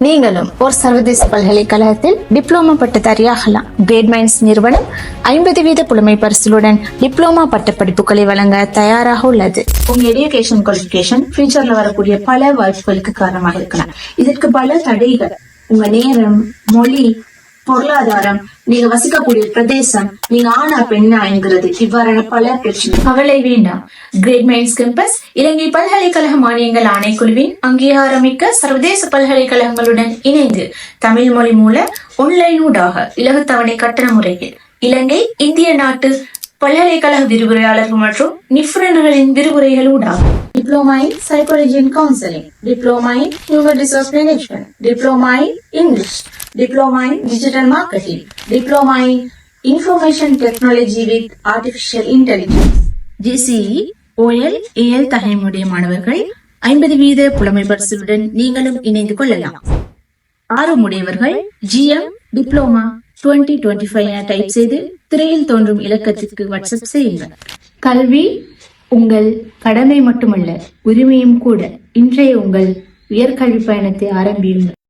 நீங்களும் ஒரு சர்வதேச பல்கலைக்கழகத்தில் டிப்ளோமா பட்டதாரியாகலாம். கிரேட் மைண்ட்ஸ் நிறுவனம் 50% புலமை பரிசிலுடன் டிப்ளோமா பட்டப்படிப்புகளை வழங்க தயாராக உள்ளது. உங்க எஜுகேஷன் குவாலிபிகேஷன் ஃபியூச்சர்ல வரக்கூடிய பல வாய்ப்புகளுக்கு காரணமாக இருக்கலாம். இதற்கு பல தடைகள் உங்க நேரம், மொழி, பொருளாதாரம், நீங்க வசிக்கக்கூடிய பிரதேசம், நீங்க ஆனா பெண்ணா என்கிறது இவ்வாறான பல பிரச்சனை. கவலை வேண்டாம். கிரேட் மைண்ட்ஸ் கேம்பஸ் இலங்கை பல்கலைக்கழக மானியங்கள் ஆணைக்குழுவின் அங்கீகாரமிக்க சர்வதேச பல்கலைக்கழகங்களுடன் இணைந்து தமிழ் மொழி மூல ஆன்லைன் ஊடாக இலகுத்தவணை கட்டண முறையில் இலங்கை, இந்திய நாட்டு பல்கலைக்கழக விரிவுரையாளர்கள் மற்றும் நிபுணர்களின் விரிவுரைகள் ஊடாக diploma in psychology and counselling, diploma in human resource management, diploma in English, diploma in digital marketing, diploma in information technology with artificial intelligence. GCE, OL, AL தகைமுடைய மாணவர்கள் 50% புலமை பரிசிலுடன் நீங்களும் இணைந்து கொள்ளலாம். ஆர்வமுடையவர்கள் GM டிப்ளோமா 2025 என டைப் செய்து திரையில் தோன்றும் இலக்கத்திற்கு வாட்ஸ்அப் செய்யுங்கள். கல்வி உங்கள் கடமை மட்டுமல்ல, உரிமையும் கூட. இன்றைய உங்கள் உயர்கல்வி பயணத்தை ஆரம்பியுங்கள்.